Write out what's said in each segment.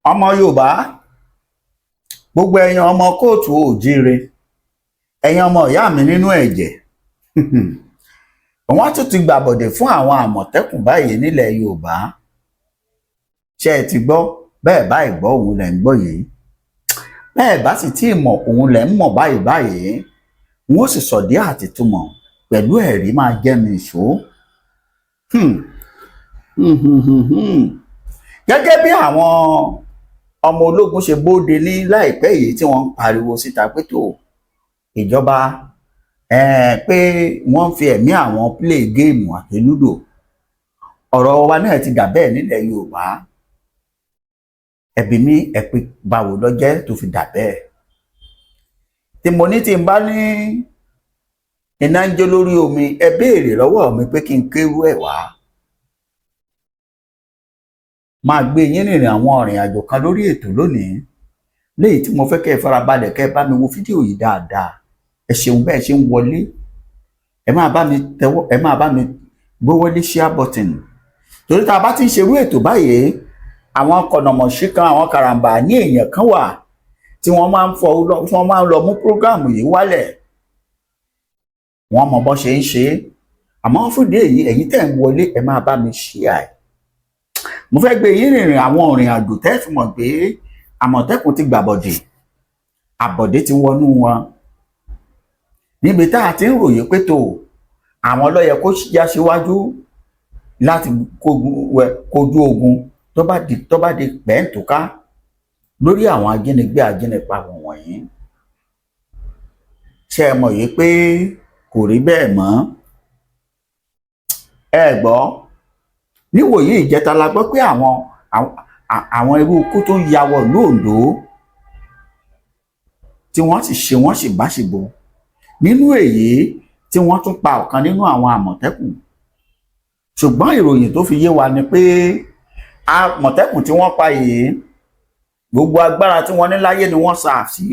ọmọ Yorùbá, gbogbo ẹ̀yin ọmọ kóòtù òjíire, ẹ̀yin ọmọ ìyá mi nínú ẹ̀jẹ̀, wọ́n tún ti gbàbọ̀dẹ̀ fún àwọn àmọ̀tẹ́kùn báyìí nílẹ̀ Yorùbá. ṣé ẹ ti gbọ́? Bẹ́ẹ̀ báyìí gbọ́ òun lẹ̀ ń gbọ́ yìí, bẹ́ẹ̀ bá sì tí ì mọ̀ òun lẹ̀ ń mọ̀ báyìí wọ́n sì sọ̀dí àtìtúmọ̀ pẹ̀lú ẹ̀rí máa jẹ́ mi ìṣó. Gẹ́gẹ́ bí àwọn ọmọ ológun ṣe bóde ní láìpẹ́ yìí tí wọ́n ń pariwo síta pé tó ìjọba pé wọ́n ń fi ẹ̀mí àwọn play géèmù àti lúdò, ọ̀rọ̀ wa náà ti dà bẹ́ẹ̀ nílẹ̀ Yorùbá. Ẹ̀bí mi ẹ̀pẹ́ báwo lọ́jẹ́ tó fi dà bẹ́ẹ̀. Tí mo ní tí n bá ní iná ń jó lórí omi, ẹ béèrè lọ́wọ́ mi pé kí n kéwú ẹ̀ wá. Máa gbé yín rìnrìn àwọn ìrìn àjò kan lórí ètò lónìí, léyìí tí mo fẹ́ kẹ́ ẹ farabalẹ̀ kẹ́ ẹ bá mi wo fídíò yìí dáadáa. Ẹ ṣeun bẹ́ẹ̀ ṣe ń wọlé, ẹ máa bá mi tẹ́wọ́, ẹ máa bá mi gbówólé share button. Torí tá a bá ti ń ṣerú ètò báyìí, àwọn kọ̀nàmọ̀ṣí kan, àwọn karambà ní èèyàn kan wà tí wọ́n máa ń lọ mú prógráàmù yìí wálẹ̀. Wọ́n mọ bó ṣe ń ṣe é, àmọ́ fún ìdí èyí ẹ̀yin tẹ́ ń wọlé ẹ máa bá mi share ẹ̀. Mo fẹ́ gbé yín rìnrìn àwọn ìrìn àjò tẹ́ fi mọ̀ pé àmọ̀tẹ́kùn ti gbàbọ̀dè, àbọ̀dé ti wọnú wọn. Níbi tá a ti ń ròyìn pé tó àwọn ló yẹ kó já síwájú láti kojú ogun tó bá di pẹ́ǹtùká lórí àwọn ajínigbé ajínipa wọ̀nyí. Ṣé ẹ mọ̀ yìí pé kò rí bẹ́ẹ̀ mọ́? Ẹ gbọ́, níwòyí ìjẹta la gbọ́ pé àwọn irú ikú tó ń yawọ̀ lóòndó tí wọ́n sì ṣe wọ́n sì báṣìbò. Nínú èyí tí wọ́n tún pa ọ̀kan nínú àwọn àmọ̀tẹ́kùn. Ṣùgbọ́n ìròyìn tó fi yé wa ni pé àmọ̀tẹ́kùn tí wọ́n pa yìí, gbogbo agbára tí wọ́n ní láyé ni wọ́n sá sí,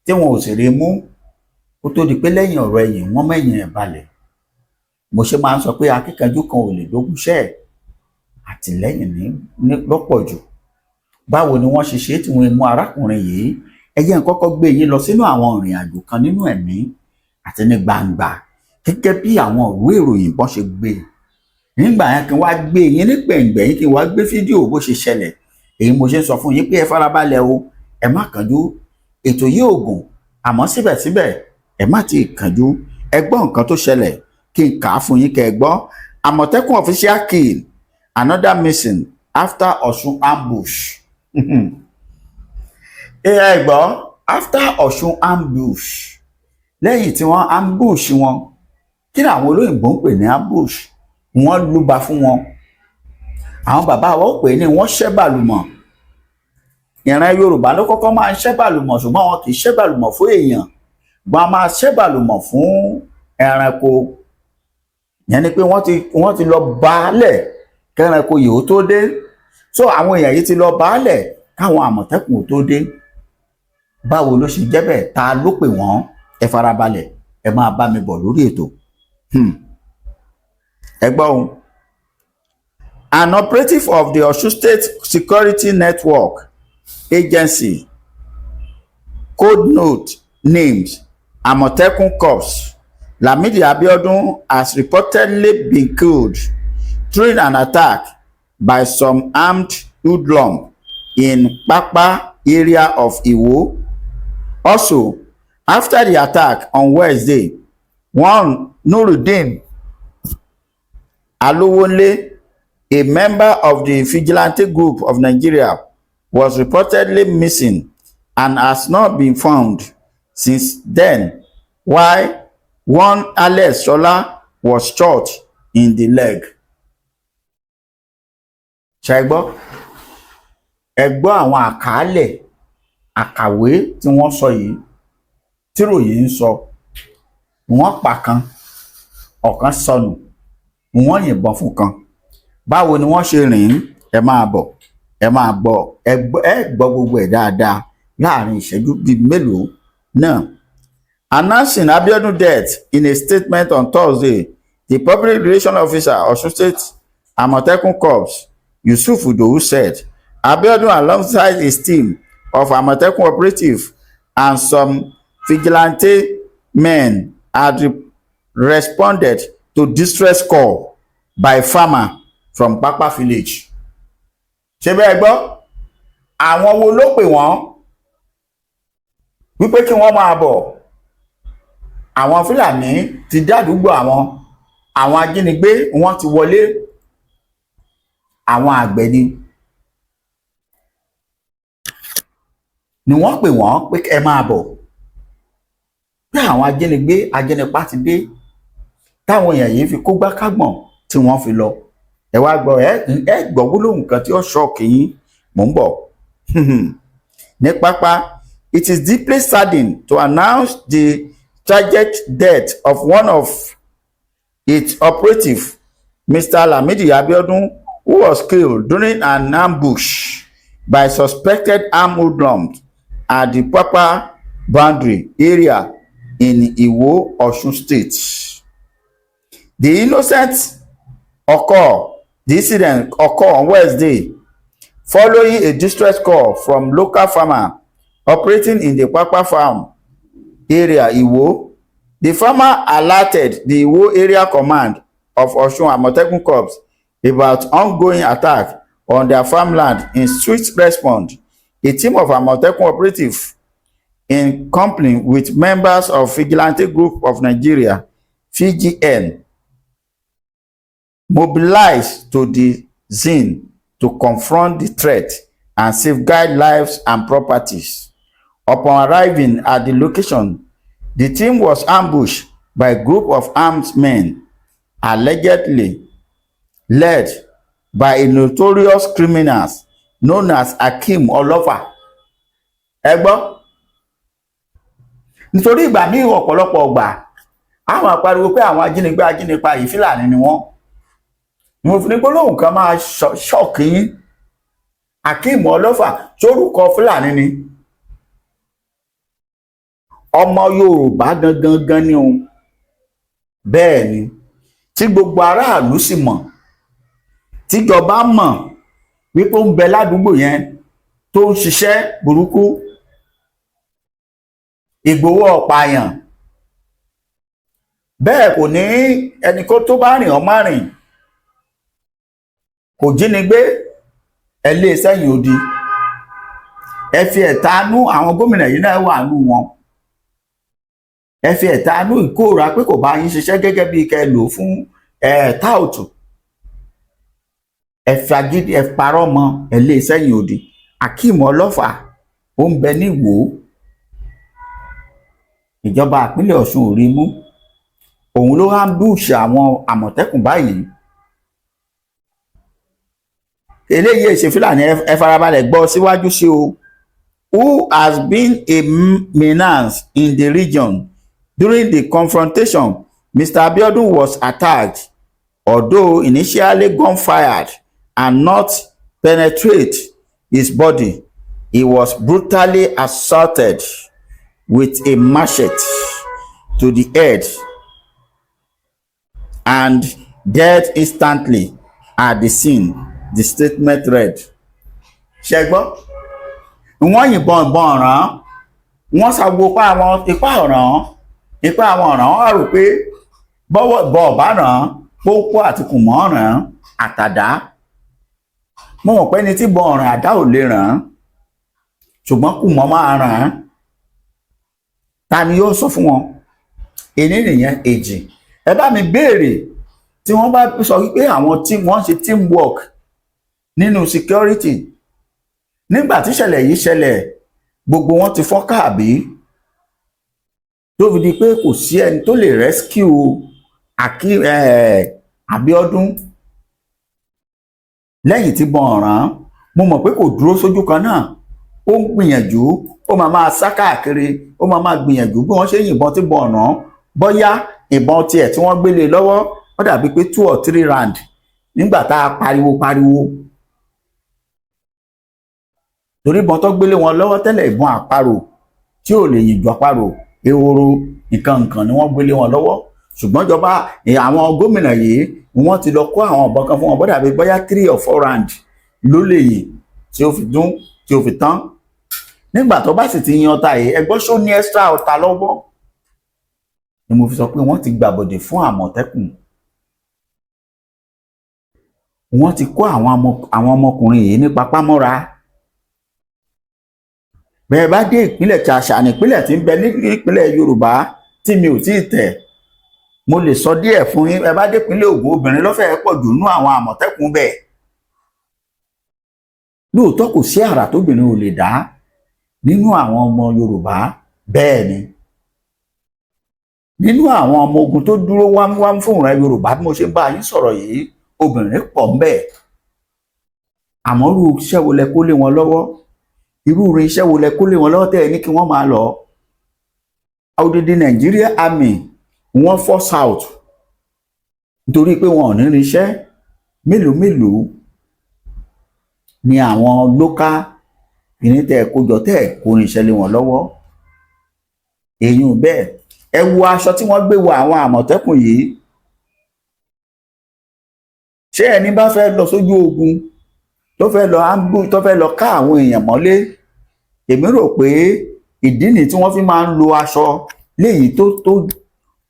tí wọn ò sì rí mú kó tó di pé lẹ́yìn ọ̀rọ̀ ẹ̀yìn wọ́n mẹ́yìn ẹ̀ balẹ̀. Mo ṣe máa ń sọ pé akíkanjú kan ò lè dógúnṣẹ́ àtìlẹ́yìn ní lọ́pọ̀ jù. Báwo ni wọ́n ṣe ṣe tí wọ́n mú arákùnrin yìí? Ẹ jẹ́ n kọ́kọ́ gbé yín lọ sínú àwọn ìrìn àjò kan nínú ẹ̀mí àti ní gbangba, gẹ́gẹ́ bí àwọn ìwé ìròyìn bọ́n ṣe gbé. Nígbà yẹn kí n wá gbé yín ní pẹ̀ǹgbẹ̀yìn, kí n wá gbé fídíò bó ṣe ṣẹlẹ̀. Èyí mo ṣe ń sọ fún yín pé ẹ farabalẹ̀ o, ẹ má kánjú. Ètò yìí ò gùn, àmọ́ síbẹ̀síbẹ̀ ẹ má ti kánjú. Ẹ gbọ́ nǹkan tó ṣẹlẹ̀ kí n kà á fún yín kẹ́ ẹ gbọ́. Àmọ̀tẹ́kùn official kill, another missing after Ọ̀ṣun ambush. Ẹ gbọ́, after Ọ̀ṣun ambush, lẹ́yìn tí wọ́n ambush wọn, kí ni àwọn olóyìnbó ń pè ní ambush? Wọ́n lúba fún wọn. Àwọn bàbá wa ó pè ní wọ́n ṣẹ́bàlùmọ̀. Ìran Yorùbá ló kọ́kọ́ máa ń ṣẹ́bàlùmọ̀, ṣùgbọ́n wọn kì í ṣẹ́bàlùmọ̀ fún èèyàn, wọ́n á máa ṣẹ́bàlùmọ̀ fún ẹranko. Ìyẹn ni pé wọ́n ti lọ baálẹ̀ kẹ́ranko yìí ó tó dé. So àwọn èèyàn yìí ti lọ baálẹ̀ káwọn àmọ̀tẹ́kùn ó tó dé. Báwo ló ṣe jẹ́ bẹ́ẹ̀? Ta ló pè wọ́n? Ẹ farabalẹ̀, ẹ máa bá mi bọ̀ lórí ètò. Ẹ gbọ́ ohun. An operative of the Osun State Security Network Agency, code note named Amotekun Corps, Lamidi Abiodun, has reportedly been killed during an attack by some armed hoodlums in Papa area of Iwo. Also, after the attack on Wednesday, one Nuruddin Alowonle, a member of the vigilante group of Nigeria, was reportedly missing and has not been found since then, while one Alex Shola was shot in the leg. Ṣé ẹ gbọ́ àwọn àkàálẹ̀ àkàwé tí wọ́n sọ yìí, tí ròyìn ń sọ. Wọ́n pa kan, ọ̀kan sọnù, wọ́n yìnbọn fún kan. Báwo ni wọ́n ṣe rìn? Ẹ máa bọ̀, ẹ máa gbọ́, ẹ gbọ́ gbogbo ẹ̀ dáadáa láàrin ìṣẹ́jú bíi mélòó náà. Announcing Abiodun death in a statement on Thursday, the public relations officer of Osun State Amotekun Corps, Yusuf Idowu, said Abiodun, alongside his team of Amotekun operative and some vigilante men, had responded to distress call by a farmer from Papa village. Ṣé bẹ́ẹ̀ gbọ́? Àwọn wo ló pè wọ́n wípé kí wọ́n máa bọ̀? Àwọn Fúlàní ti dádúgbò àwọn ajínigbé wọ́n ti wọlé, àwọn àgbẹ̀ ni wọ́n pè wọ́n pé ẹ máa bọ̀, pé àwọn ajínigbá ti dé, táwọn èèyàn yìí fi kógbá kágbọ̀n tí wọ́n fi lọ. Ẹ wá gbọ́ ẹ gbọ́ gbólóhùn kan tí ó ṣọ́ọ̀kì yín, mò ń bọ̀. Ní pápá, it is deeply saddening to announce the tragic death of one of its operatives, Mr. Lamidi Abiodun, who was killed during an ambush by suspected armed hoodlums at the Papa boundary area in Iwo, Osun State. The incident occurred on Wednesday following a distress call from local farmer operating in the Papa farm area, Iwo. The farmer alerted the Iwo area command of Osun Amotekun Corps about ongoing attack on their farmland. In swift response, a team of Amotekun operatives, in company with members of Vigilante Group of Nigeria, VGN, mobilized to the scene to confront the threat and safeguard lives and properties. Upon arriving at the location, the team was ambushed by a group of armed men, allegedly led by a notorious criminal known as Akeem Olofa. Ẹ gbọ́, nítorí ìgbà míì ọ̀pọ̀lọpọ̀ ọgbà àwọn àpariwo pé àwọn ajínigbá yìí Fúlàní ni wọ́n. Mo fi ní gbólóhùn kan máa ṣọ́ọ̀kì yín. Akeem Olofa sórúkọ Fúlàní ni, ọmọ Yorùbá gangan ni òun. Bẹ́ẹ̀ ni, tí gbogbo aráàlú sì mọ̀, tíjọba mọ̀ wípé ó ń bẹ ládùúgbò yẹn tó ń ṣiṣẹ́ burúkú. Ìgbòho ọ̀pààyàn, bẹ́ẹ̀ kò ní ẹni kó tó bá rìn ọmọ rìn, kò jínigbé, ẹ lé sẹ́yìn odi. Ẹ fi ẹ̀tanú, àwọn gómìnà yìí náà wà nù wọn, ẹ fi ẹ̀tanú ìkóra pé kò bá yín ṣiṣẹ́ gẹ́gẹ́ bí kẹ́ lò fún táùtù. Ẹ fi agídí, ẹ parọ́ mọ́, ẹ lé sẹ́yìn odi. Akeem Olofa ó ń bẹ ní Ìwó, ìjọba ìpínlẹ̀ Ọ̀ṣun ò rí mú. Òun ló ambush àwọn Àmọ̀tẹ́kùn báyìí. Eléyìí ṣe Fúlàní, ẹ farabalẹ̀ gbọ́ síwájú sí o. Who has been a menace in the region. During the confrontation, Mr. Abiodun was attacked, although initially gunfired and not penetrate his body. He was brutally assaulted with a machete to the head and dead instantly at the scene, the statement read. Ṣẹ́gbọ́, wọ́n yìnbọn ọ̀ràn, wọ́n ṣàgbó ipá àwọn ọ̀ràn, wọ́n rò pé bọ́wọ́ ọ̀bá ràn, pópó àti kùmọ̀ ọ̀ràn àtàdá. Mo mọ̀ pé ní tí bọ ọ̀ràn àdá ò lè ràn, ṣùgbọ́n kùmọ̀ máa ràn. Ta ni yóò sọ fún wọn? Èní nìyẹn. Èjì, ẹ bá mi béèrè tí wọ́n bá sọ wípé àwọn tí wọ́n ṣe teamwork nínú security, nígbà tí ìṣẹ̀lẹ̀ yìí ṣẹlẹ̀ gbogbo wọn ti fọ́n káàbí tó fi di pé kò sí ẹni tó lè rescue Abiodun lẹ́yìn tí bọ́n ọ̀ràn. Mo mọ̀ pé kò dúró sójú kan náà, ó ń gbìyànjú, ó máa sá káàkiri, ó máa gbìyànjú bí wọ́n ṣe yìnbọn tí bọ́n ọ̀ràn. Bóyá ìbọn tiẹ̀ tí wọ́n gbélé lọ́wọ́ ó dàbí pé 2 or 3 round nígbà tá a pariwo. Torí ìbọn tó gbélé wọn lọ́wọ́ tẹ́lẹ̀ ìbọn àparò tí ò lè yìnjú àparò, ehoro nǹkan ni wọ́n gbélé wọn lọ́wọ́. Ṣùgbọ́n ìjọba àwọn gómìnà yìí wọ́n ti lọ kó àwọn ìbọn kan fún wọn, bó dàbí bóyá 3 or 4 round ló lè yìn. tí ó fi dún tí ó fi tán. Nígbà tó bá sì ti yan ọta yìí, ẹgbọ́n ṣó ní extra ọta lọ́wọ́, ni mo fi sọ pé wọ́n ti gbàbọ̀dè fún Àmọ̀tẹ́kùn. Wọ́n ti kó àwọn ọmọkùnrin yìí ní papámọ́ra. Bẹ́ẹ̀ bá dé ìpínlẹ̀ Ṣàṣà, nípínlẹ̀ tí ń bẹ nípínlẹ̀ Yorùbá tí mi ò tí ì tẹ̀, mo lè sọ díẹ̀ fún yín. Ẹ bá dé ìpínlẹ̀ Ògùn, obìnrin ló fẹ́ẹ́ pọ̀ jù nínú àwọn Àmọ̀tẹ́kùn bẹ́ẹ̀. Lóòótọ́ kò sí àrà tóbìnrin ò lè dá nínú àwọn ọmọ Yorùbá, bẹ́ẹ̀ ni nínú àwọn ọmọ ogun tó dúró wámúwámú fún ìran Yorùbá bí mo ṣe ń bá yín sọ̀rọ̀ yìí, obìnrin pọ̀ ń bẹ. Àmọ́ irú iṣẹ́ wo lẹ kó lé wọn lọ́wọ́? Irú iṣẹ́ wo lẹ kó lé wọn lọ́wọ́ tẹ́ ẹ ní kí wọ́n máa lọ? Odidi Nigeria Army wọ́n force out nítorí pé wọn ò ní irinṣẹ́. Mélòó mélòó ni àwọn local kìíní tẹ́ ẹ kójọ tẹ́ ẹ kó irinṣẹ́ lé wọn lọ́wọ́? Èyí bẹ́ẹ̀, ẹ wo aṣọ tí wọ́n gbé wọ àwọn Àmọ̀tẹ́kùn yìí. Ṣé ẹni bá fẹ́ lọ sójú ogun tó fẹ́ lọ ambush, tó fẹ́ lọ ká àwọn èèyàn mọ́lé, èmi rò pé ìdí nìyí tí wọ́n fi máa ń lo aṣọ léyìí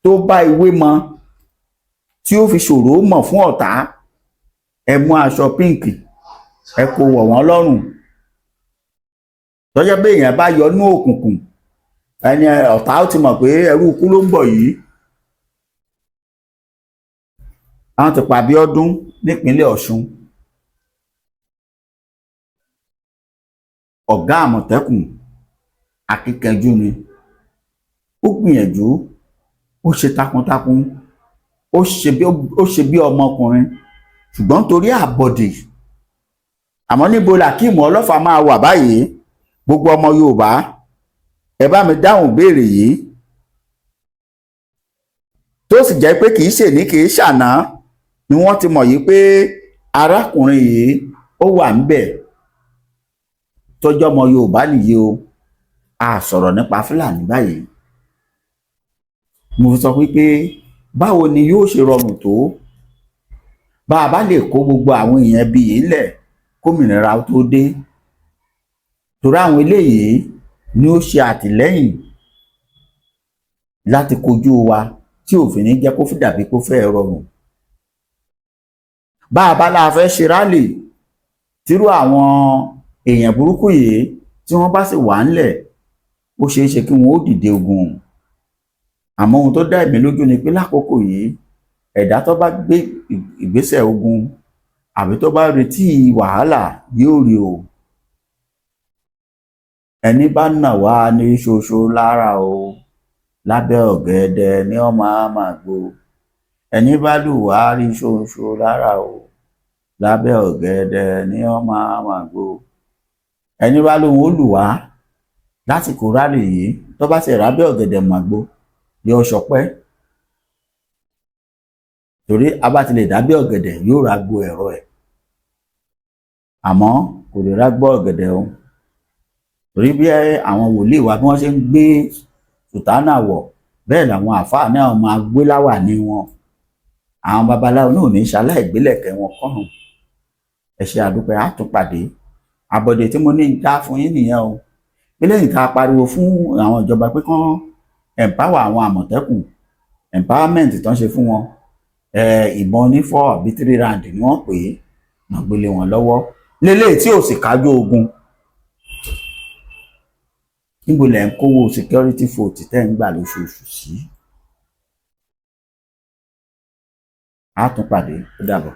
tó bá ìwé mọ, tí ó fi ṣòro mọ̀ fún ọ̀tá. Ẹ mú aṣọ pínkì, ẹ kó wọ̀ wọ́n lọ́rùn. Tó jẹ́ pé èèyàn bá yọ ní òkùnkùn, ẹni ọ̀tá ó ti mọ̀ pé ẹrú ikú ló ń bọ̀ yìí. Àwọn ti pa Abíọ́dún nípínlẹ̀ Ọ̀ṣun. Ọ̀gá Àmọ̀tẹ́kùn akíkanjú ni. Ó gbìyànjú, ó ṣe takuntakun, ó ṣe bí ọmọkùnrin, ṣùgbọ́n torí àbọ̀dè. Àmọ́ níbo làkíìmù Ọlọ́fà máa wà báyìí? Gbogbo ọmọ Yorùbá, ẹ bá mi dáhùn béèrè yìí. Tó sì jẹ́ pé kì í ṣèní kì í ṣàná ni wọ́n ti mọ̀ yìí pé arákùnrin yìí ó wà ńbẹ̀. Tọ́jọ́ ọmọ Yorùbá nìyí o. A sọ̀rọ̀ nípa Fúlàní báyìí. Mo sọ wípé báwo ni yóò ṣe rọrùn tó bá a bá lè kó gbogbo àwọn èèyàn bí yìí lẹ̀ kómìnira tó dé. Torí àwọn eléyìí ni ó ṣe àtìlẹ́yìn láti kojú wa tí òfin ní jẹ́ kó fi dàbí kó fẹ́ rọrùn. Bá a bá la fẹ́ ṣe rálì, tírú àwọn èèyàn burúkú yìí tí wọ́n bá sì wà ńlẹ̀, ó ṣeé ṣe kí wọ́n ó dìde ogun. Àmọ́ ohun tó dá èmi lójú ni pé lákòókò yìí, ẹ̀dá tó bá gbé ìgbésẹ̀ ogun àbí tó bá retí wàhálà yóò rí o. Ẹni bá nà wá ní ṣoṣo lára o, lábẹ́ ọ̀gẹ̀dẹ̀ ni ó máa gbó. Ẹni bá lù wá rí ṣoṣo lára o, lábẹ́ ọ̀gẹ̀dẹ̀ ni ó máa gbó. Ẹni bá lóun ó lù wá lásìkò rálì yìí, tó bá ṣe rábẹ́ ọ̀gẹ̀dẹ̀ màgbó yóò ṣọpẹ́. Torí a bá ti lè dábẹ́ ọ̀gẹ̀dẹ̀ yóò rágbó ẹ̀rọ ẹ̀. Àmọ́ kò lè rágbó ọ̀gẹ̀dẹ̀ o. Torí bí àwọn wòlíì wa bí wọ́n ṣe ń gbé sùtánà wọ̀, bẹ́ẹ̀ làwọn àfáà náà máa gbé láwàní wọn. Àwọn babaláwo náà ò ní ṣaláì gbélẹ̀kẹ̀ wọn kọ́rùn. Ẹ ṣé àdúpẹ́, á tún pàdé. Àbọ̀dè tí mo ní ń dá fún yín nìyẹn o. Bí lẹ́yìn tá a pariwo fún àwọn ìjọba pé kán empower àwọn Àmọ̀tẹ́kùn, empowerment tó ń ṣe fún wọn, ìbọn ní 4 àbí 3 round ni wọ́n pè é, wọ́n gbélé wọn lọ́wọ́. Lélẹ́yìí tí ò sì kájú ogun. Níbo lẹ̀ ń kówó security vote tẹ́ ń gbà lóṣooṣù sí? Á tún pàdé, ó dàbọ̀.